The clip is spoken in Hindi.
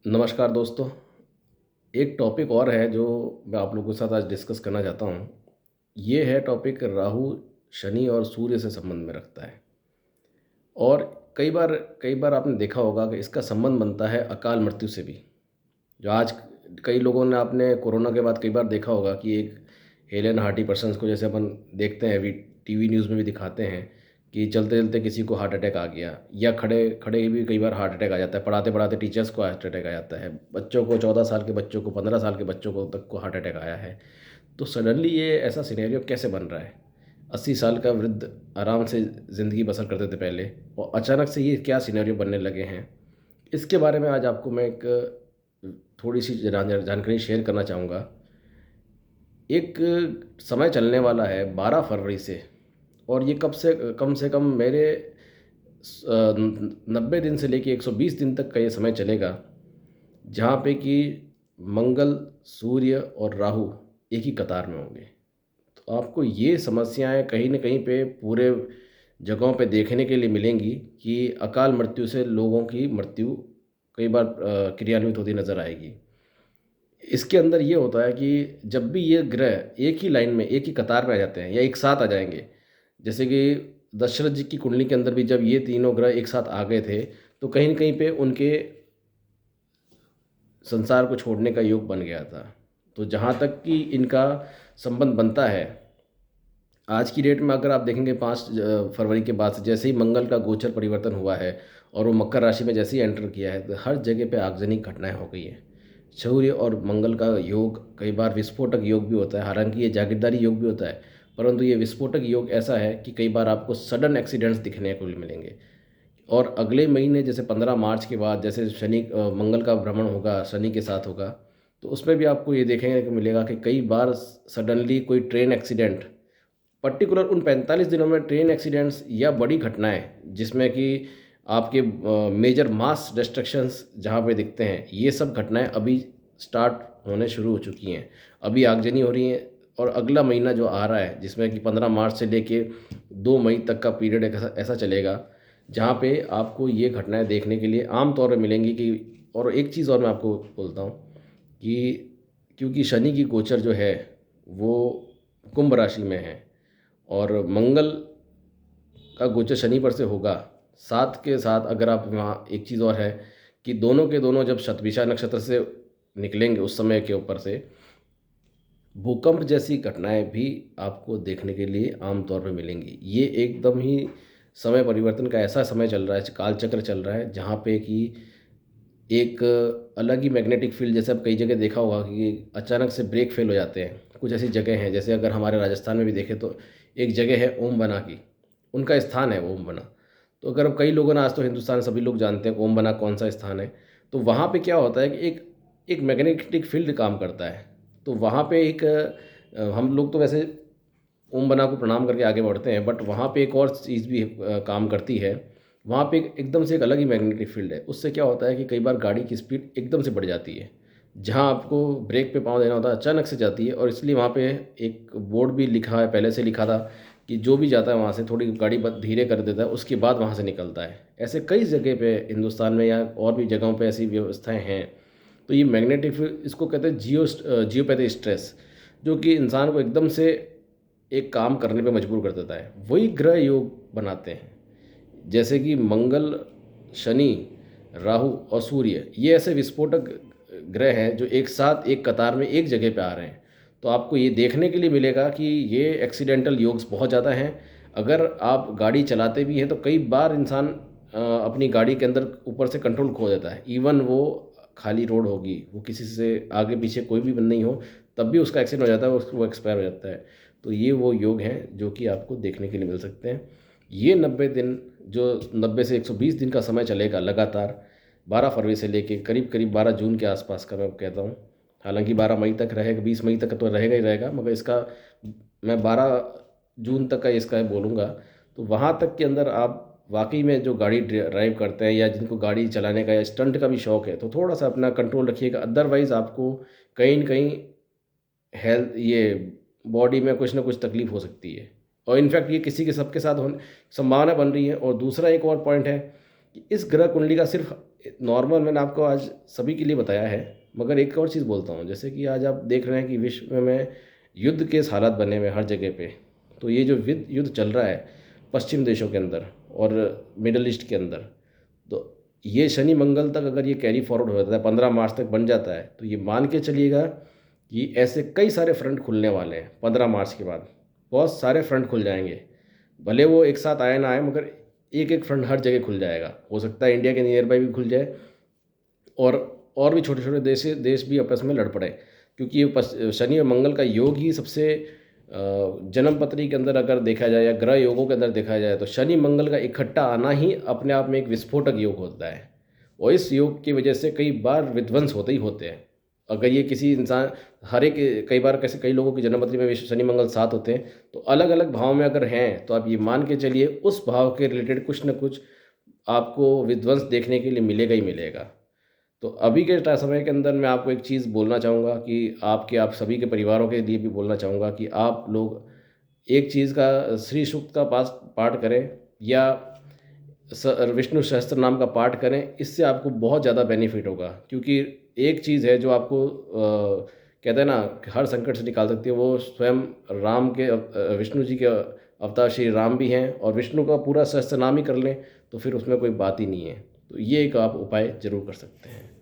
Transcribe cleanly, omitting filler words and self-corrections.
नमस्कार दोस्तों। एक टॉपिक और है जो मैं आप लोगों के साथ आज डिस्कस करना चाहता हूँ। ये है टॉपिक राहु, शनि और सूर्य से संबंध में रखता है। और कई बार आपने देखा होगा कि इसका संबंध बनता है अकाल मृत्यु से भी। जो आज कई लोगों ने आपने कोरोना के बाद कई बार देखा होगा कि एक हेलन हार्टी पर्सन्स को जैसे अपन देखते हैं, टीवी न्यूज़ में भी दिखाते हैं कि चलते चलते किसी को हार्ट अटैक आ गया, या खड़े खड़े भी कई बार हार्ट अटैक आ जाता है, पढ़ाते पढ़ाते टीचर्स को हार्ट अटैक आ जाता है, बच्चों को 14 साल के बच्चों को 15 साल के बच्चों को तक को हार्ट अटैक आया है। तो सडनली ये ऐसा सिनेरियो कैसे बन रहा है? 80 साल का वृद्ध आराम से ज़िंदगी बसर करते थे पहले, और अचानक से ये क्या सिनेरियो बनने लगे हैं। इसके बारे में आज आपको मैं एक थोड़ी सी जानकारी शेयर करना चाहूँगा। एक समय चलने वाला है 12 फरवरी से, और ये कम से कम मेरे 90 दिन से लेके 120 दिन तक का ये समय चलेगा, जहाँ पे कि मंगल, सूर्य और राहु एक ही कतार में होंगे। तो आपको ये समस्याएं कहीं न कहीं पे पूरे जगहों पे देखने के लिए मिलेंगी कि अकाल मृत्यु से लोगों की मृत्यु कई बार क्रियान्वित होती नज़र आएगी। इसके अंदर ये होता है कि जब भी ये ग्रह एक ही लाइन में, एक ही कतार में आ जाते हैं या एक साथ आ जाएंगे, जैसे कि दशरथ जी की कुंडली के अंदर भी जब ये तीनों ग्रह एक साथ आ गए थे, तो कहीं न कहीं पे उनके संसार को छोड़ने का योग बन गया था। तो जहाँ तक कि इनका संबंध बनता है, आज की डेट में अगर आप देखेंगे 5 फरवरी के बाद से जैसे ही मंगल का गोचर परिवर्तन हुआ है और वो मकर राशि में जैसे ही एंटर किया है, तो हर जगह पे आगजनी घटनाएं हो गई हैं। सूर्य और मंगल का योग कई बार विस्फोटक योग भी होता है, हालांकि ये जागीरदारी योग भी होता है, परंतु ये विस्फोटक योग ऐसा है कि कई बार आपको सडन एक्सीडेंट्स दिखने को मिलेंगे। और अगले महीने जैसे 15 मार्च के बाद जैसे मंगल का भ्रमण होगा, शनि के साथ होगा, तो उसमें भी आपको ये देखने को मिलेगा कि कई बार सडनली कोई ट्रेन एक्सीडेंट, पर्टिकुलर उन 45 दिनों में ट्रेन एक्सीडेंट्स या बड़ी घटनाएं जिसमें कि आपके मेजर मास डिस्ट्रक्शंस जहाँ पे दिखते हैं, ये सब घटनाएं अभी स्टार्ट होने शुरू हो चुकी हैं। अभी आगजनी हो रही है, और अगला महीना जो आ रहा है जिसमें कि 15 मार्च से लेके 2 मई तक का पीरियड ऐसा ऐसा चलेगा, जहाँ पे आपको ये घटनाएं देखने के लिए आम तौर पे मिलेंगी कि। और एक चीज़ और मैं आपको बोलता हूँ कि क्योंकि शनि की गोचर जो है वो कुंभ राशि में है, और मंगल का गोचर शनि पर से होगा, साथ के साथ अगर आप वहाँ एक चीज़ और है कि दोनों के दोनों जब शतभिषा नक्षत्र से निकलेंगे उस समय के ऊपर से भूकंप जैसी घटनाएं भी आपको देखने के लिए आम तौर पे मिलेंगी। ये एकदम ही समय परिवर्तन का ऐसा समय चल रहा है, काल चक्र चल रहा है, जहाँ पे कि एक अलग ही मैग्नेटिक फील्ड, जैसे अब कई जगह देखा होगा कि अचानक से ब्रेक फेल हो जाते हैं। कुछ ऐसी जगह हैं, जैसे अगर हमारे राजस्थान में भी देखें तो एक जगह है ओम बना की, उनका स्थान है ओम बना। तो अगर अब कई लोगों ने, आज तो हिंदुस्तान सभी लोग जानते हैं ओम बना कौन सा स्थान है। तो वहाँ पे क्या होता है कि एक एक मैग्नेटिक फील्ड काम करता है। तो वहाँ पे एक हम लोग तो वैसे ओम बना को प्रणाम करके आगे बढ़ते हैं, बट वहाँ पे एक और चीज़ भी काम करती है। वहाँ पे एकदम से एक अलग ही मैग्नेटिक फील्ड है। उससे क्या होता है कि कई बार गाड़ी की स्पीड एकदम से बढ़ जाती है, जहाँ आपको ब्रेक पे पाँव देना होता है अचानक से जाती है। और इसलिए वहाँ पे एक बोर्ड भी लिखा है, पहले से लिखा था कि जो भी जाता है वहाँ से थोड़ी गाड़ी धीरे कर देता है, उसके बाद वहाँ से निकलता है। ऐसे कई जगह पे हिंदुस्तान में या और भी जगहों पे ऐसी व्यवस्थाएं हैं। तो ये मैग्नेटिक फील्ड, इसको कहते हैं जियोपैथिक स्ट्रेस, जो कि इंसान को एकदम से एक काम करने पे मजबूर कर देता है। वही ग्रह योग बनाते हैं, जैसे कि मंगल, शनि, राहु और सूर्य, ये ऐसे विस्फोटक ग्रह हैं जो एक साथ एक कतार में एक जगह पे आ रहे हैं। तो आपको ये देखने के लिए मिलेगा कि ये एक्सीडेंटल योग्स बहुत ज़्यादा हैं। अगर आप गाड़ी चलाते भी हैं तो कई बार इंसान अपनी गाड़ी के अंदर ऊपर से कंट्रोल खो देता है। इवन वो खाली रोड होगी, वो किसी से आगे पीछे कोई भी बंद नहीं हो, तब भी उसका एक्सीडेंट हो जाता है, वो एक्सपायर हो जाता है। तो ये वो योग हैं जो कि आपको देखने के लिए मिल सकते हैं। ये 90 दिन, जो 90 से 120 दिन का समय चलेगा लगातार, 12 फरवरी से लेके करीब करीब 12 जून के आसपास का मैं कहता हूँ। हालांकि 12 मई तक रहेगा, 20 मई तक तो रहेगा ही रहेगा, मगर इसका मैं 12 जून तक का इसका बोलूँगा। तो वहाँ तक के अंदर आप वाकई में जो गाड़ी ड्राइव करते हैं या जिनको गाड़ी चलाने का या स्टंट का भी शौक है, तो थोड़ा सा अपना कंट्रोल रखिएगा। अदरवाइज़ आपको कहीं न कहीं हेल्थ, ये बॉडी में कुछ ना कुछ तकलीफ हो सकती है। और इनफैक्ट ये किसी के सबके साथ होने संभावना बन रही है। और दूसरा एक और पॉइंट है कि इस ग्रह कुंडली का सिर्फ नॉर्मल मैंने आपको आज सभी के लिए बताया है, मगर एक और चीज़ बोलता हूँ, जैसे कि आज आप देख रहे हैं कि विश्व में युद्ध के हालात बने हुए हैं हर जगह पे। तो ये जो युद्ध चल रहा है पश्चिम देशों के अंदर और मिडल ईस्ट के अंदर, तो ये शनि मंगल तक अगर ये कैरी फॉरवर्ड हो जाता है, 15 मार्च तक बन जाता है, तो ये मान के चलिएगा कि ऐसे कई सारे फ्रंट खुलने वाले हैं 15 मार्च के बाद। बहुत सारे फ्रंट खुल जाएंगे, भले वो एक साथ आए ना आए, मगर एक एक फ्रंट हर जगह खुल जाएगा। हो सकता है इंडिया के नियर बाई भी खुल जाए, और भी छोटे छोटे देश भी आपस में लड़ पड़े, क्योंकि ये शनि और मंगल का योग ही सबसे जन्म पत्री के अंदर अगर देखा जाए या ग्रह योगों के अंदर देखा जाए, तो शनि मंगल का इकट्ठा आना ही अपने आप में एक विस्फोटक योग होता है। और इस योग की वजह से कई बार विध्वंस होते ही होते हैं। अगर ये किसी इंसान, हर एक, कई बार कैसे कई लोगों की जन्म पत्री में शनि मंगल साथ होते हैं, तो अलग अलग भाव में अगर हैं, तो आप ये मान के चलिए उस भाव के रिलेटेड कुछ न कुछ आपको विध्वंस देखने के लिए मिलेगा ही मिलेगा। तो अभी के समय के अंदर मैं आपको एक चीज़ बोलना चाहूँगा कि आप सभी के परिवारों के लिए भी बोलना चाहूँगा कि आप लोग एक चीज़ का श्री सूक्त का पाठ करें, या विष्णु सहस्त्र नाम का पाठ करें। इससे आपको बहुत ज़्यादा बेनिफिट होगा, क्योंकि एक चीज़ है जो आपको कहते हैं ना कि हर संकट से निकाल सकती है, वो स्वयं राम के विष्णु जी के अवतार श्री राम भी हैं, और विष्णु का पूरा सहस्त्र नाम ही कर लें तो फिर उसमें कोई बात ही नहीं है। तो ये एक आप उपाय ज़रूर कर सकते हैं।